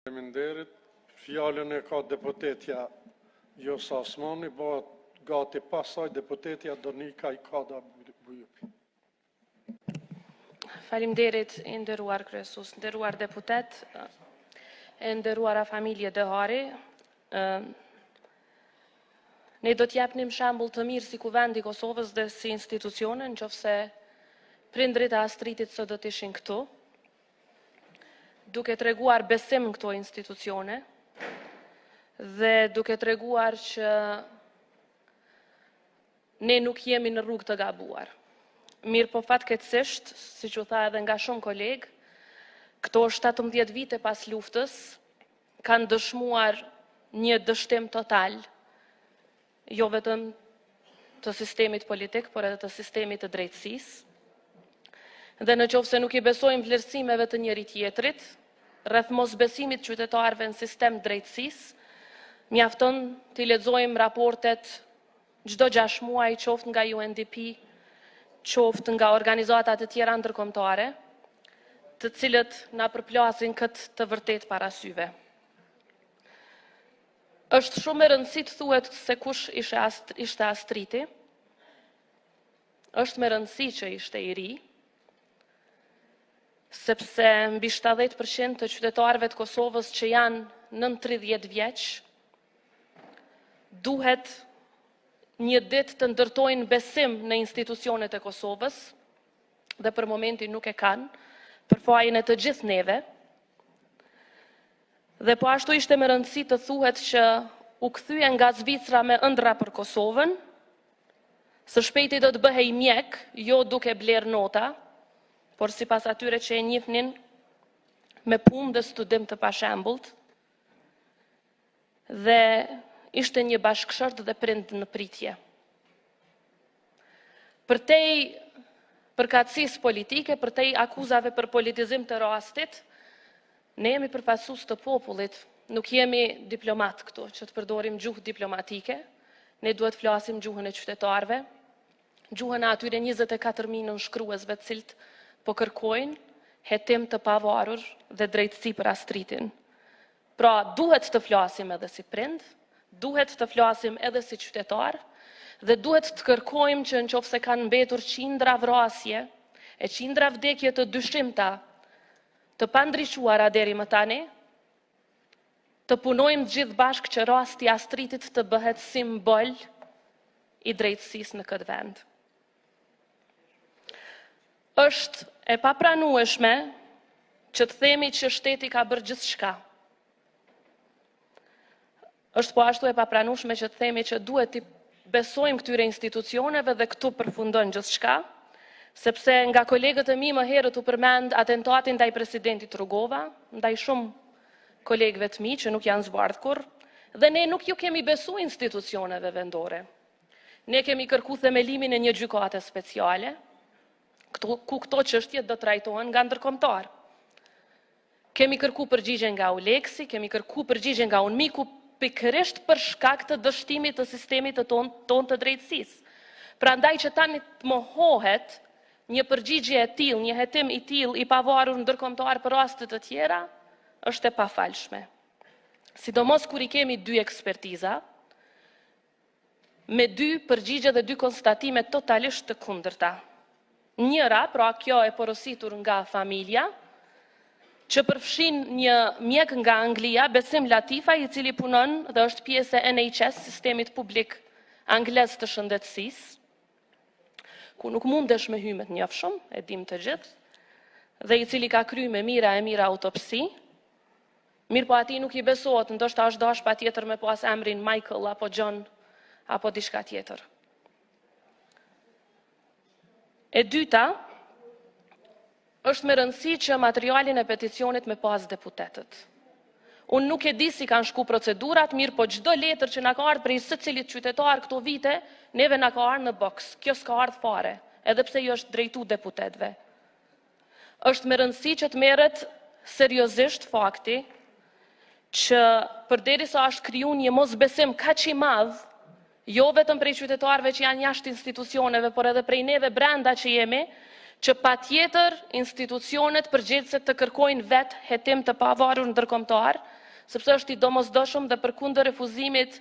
Faleminderit. Fjalën e ka deputetja Josa Osmani, bëhet gati pasaj deputetja Donika Ikada Bujupi. Faleminderit, i nderuar kryesus, nderuar deputet, e nderuara familje dëhari. Ne do t'japnim shembull të mirë si kuvendi i Kosovës dhe si institucione, nëse prindrit e Astritit sot do të ishin këtu, duke treguar besim në këto institucione dhe duke treguar që ne nuk jemi në rrugë të gabuar. Mirë po fatkeqësisht, siç u tha edhe nga shumë kolegë, këto 17 vite pas luftës kanë dëshmuar një dështim total, jo vetëm të sistemit politik, por edhe të sistemit të drejtësisë. Dhe në qoftë se nuk i besojmë vlerësimeve të njëri tjetrit, rreth mosbesimit qytetarëve në sistem drejtësisë, mjafton t'i lexojmë raportet çdo 6 muaj, qoftë nga UNDP, qoftë nga organizata të tjera ndërkombëtare, të cilët na përplasin këtë të vërtet para syve. Është shumë e rëndësishme të thuhet se kush ishte Astriti. Është me rëndësi që ishte i ri, sepse mbi 70% të qytetarëve të Kosovës që janë nën 30 vjeç duhet një ditë të ndërtojnë besim në institucionet e Kosovës dhe për momentin nuk e kanë, për fajin e të gjithë neve. Dhe po ashtu ishte me rëndësi të thuhet që u kthye nga Zvicra me ëndra për Kosovën, së shpejti do të bëhej mjek, jo duke bler nota, por sipas atyre që e njihnin me punë dhe studim të pashembullt, dhe ishte një bashkëshort dhe prind në pritje. Përtej përkatësisë politike, përtej akuzave për politizim të rastit, ne jemi përfaqësues të popullit, nuk jemi diplomat këtu, që të përdorim gjuhë diplomatike, ne duhet flasim gjuhën e qytetarëve, gjuhën e atyre 24.000 nënshkruesve të cilët po kërkojnë hetim të pavarur dhe drejtësi për Astritin. Pra, duhet të flasim edhe si prind, duhet të flasim edhe si qytetar, dhe duhet të kërkojmë që nëse kanë mbetur qindra vrasje, e qindra vdekje të dyshimta, të pandriquara deri më tani, të punojmë gjithë bashkë që rasti Astritit të bëhet simbol i drejtësisë në këtë vend. Është e papranueshme që të themi që shteti ka bërë gjithçka. Është po ashtu e papranueshme që të themi që duhet të besojmë këtyre institucioneve dhe këtu përfundon gjithçka, sepse nga kolegët e mi më herët u përmend atentatin ndaj presidentit Rugova, ndaj shumë kolegëve të mi që nuk janë zbardhur kurrë, dhe ne nuk ju kemi besu institucioneve vendore. Ne kemi kërku themelimin e një gjykate speciale, ku këto çështje do trajtohen nga ndërkombëtar. Kemi kërku përgjigje nga Uleksi, kemi kërku përgjigje nga UNMIK-u, pikërisht për shkak të dështimit të sistemit të ton të drejtësisë. Prandaj që tani të mohohet një përgjigje e tillë, një hetim i tillë i pavarur ndërkombëtar për raste të tjera, është e pafalshme. Sidomos kur i kemi 2 ekspertiza, me 2 përgjigje dhe 2 konstatime totalisht të kundërta. Njëra, pra kjo e porositur nga familja, që përfshin një mjek nga Anglia, Besim Latifa, i cili punon dhe është pjesë e NHS, sistemit publik anglez të shëndetësisë, ku nuk mundesh me hymë të njofshëm, e dim të gjithë, dhe i cili ka kryer me mira e mira autopsi. Mirë po ati nuk i besohet, ndoshta është dash patjetër me pas emrin Michael apo John apo diçka tjetër. E dyta, është me rëndësi që materialin e peticionit me pas deputetët. Unë nuk e di si kanë shku procedurat, mirë po çdo letër që na ka ardhur prej secilit qytetar këto vite, neve na ka ardhur në boks. Kjo s'ka ardhur fare, edhe pse jo është drejtu deputetëve. Është me rëndësi që të merret seriozisht fakti që përderisa është kriju një mosbesim kaq i madh, jo vetëm prej qytetarëve që janë jashtë institucioneve, por edhe prej neve brenda që jemi, që patjetër institucionet përgjithëse të kërkojnë vetë hetim të pavarur ndërkombëtar, sepse është i domosdoshëm dhe përkundër refuzimit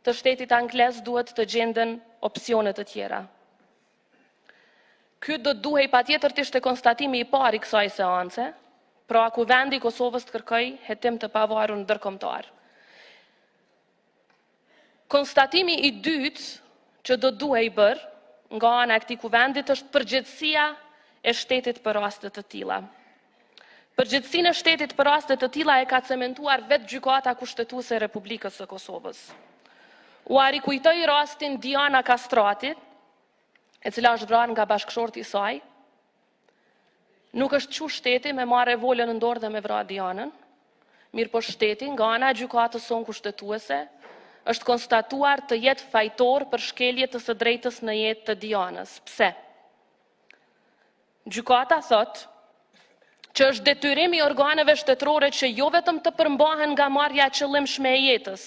të shtetit anglez duhet të gjenden opsione të tjera. Ky do duhej patjetër të ishte konstatimi i parë i kësaj seance, pra ku vendi i Kosovës të kërkojë hetim të pavarur ndërkombëtar. Konstatimi i dytë që do duhej bërë nga ana e këtij kuvendit është përgjegjësia e shtetit për raste të tilla. Përgjegjësinë e shtetit për raste të tilla e ka cementuar vetë Gjykata Kushtetuese e Republikës së Kosovës. U rikujtoi rastin Diana Kastratit, e cila është vrarë nga bashkëshorti i saj. Nuk është çu shteti me marrë volën në dorë dhe me vrarë Dianën, mirë po shteti nga ana e gjykatës sonë kushtetuese është konstatuar të jetë fajtor për shkelje të së drejtës në jetë të Dianës. Pse? Gjykata thotë që është detyrim i organeve shtetërore që jo vetëm të përmbahen nga marrja e qëllimshme e jetës,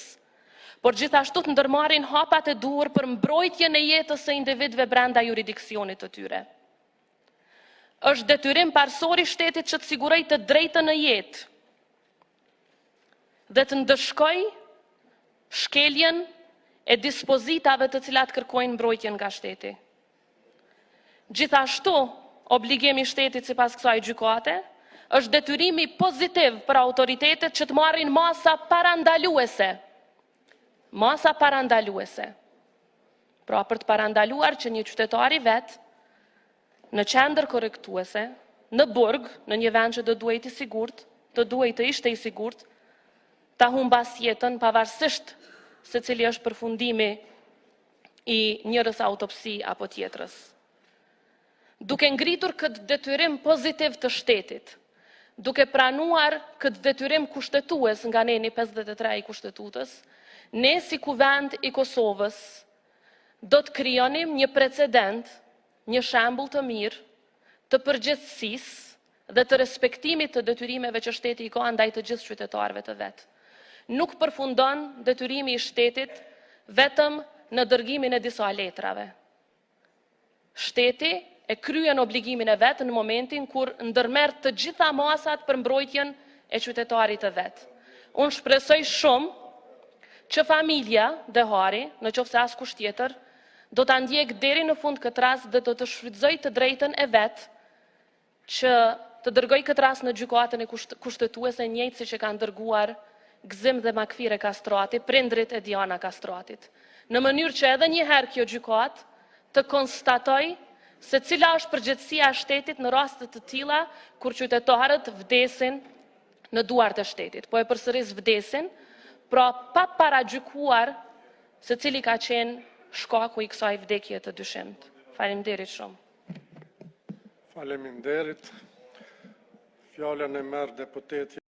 por gjithashtu të ndërmarrin hapat e duhur për mbrojtjen e jetës së individëve brenda jurisdiksionit të tyre. Është detyrim parsor i shtetit që të sigurojë të drejtën në jetë dhe të ndëshkojë shkeljen e dispozitave të cilat kërkojnë mbrojtjen nga shteti. Gjithashtu, obligimi i shtetit sipas kësaj gjykate është detyrimi pozitiv për autoritetet që të marrin masa parandaluese. Masa parandaluese. Pra për të parandaluar që një qytetar i vet në qendër korrektuese, në burg, në një vend që do duhet i sigurt, të ishte i sigurt, ta humbas jetën pavarësisht se cili është përfundimi i njërës autopsi apo tjetrës. Duke ngritur këtë detyrim pozitiv të shtetit, duke pranuar këtë detyrim kushtetues nga neni 53 i kushtetutës, ne si kuvend i Kosovës do të krijonim një precedent, një shembull të mirë të përgjegjësisë dhe të respektimit të detyrimeve që shteti i ka ndaj të gjithë qytetarëve të vet. Nuk përfundon detyrimi i shtetit vetëm në dërgimin e disa letrave. Shteti e kryen obligimin e vet në momentin kur ndërmerr të gjitha masat për mbrojtjen e qytetarit të vet. Unë shpresoj shumë që familja Dehari, në qoftë se askush tjetër, do ta ndjek deri në fund këtë rast dhe do të shfrytëzoj të drejtën e vet që të dërgoj këtë rast në gjykatën e kushtetuese, njëjtë siç e kanë dërguar Gzim dhe Makfire Kastrati, prindrit e Diana Kastratit. Në mënyrë që edhe një herë kjo gjykatë të konstatoj se cila është përgjegjësia e shtetit në raste të tilla kur qytetarët vdesin në duart e shtetit. Po e përsëris vdesin, pra pa paragjykuar se cili ka qenë shkaku i kësaj vdekje të dyshimt. Faleminderit shumë. Faleminderit. Fjalën e merr deputeti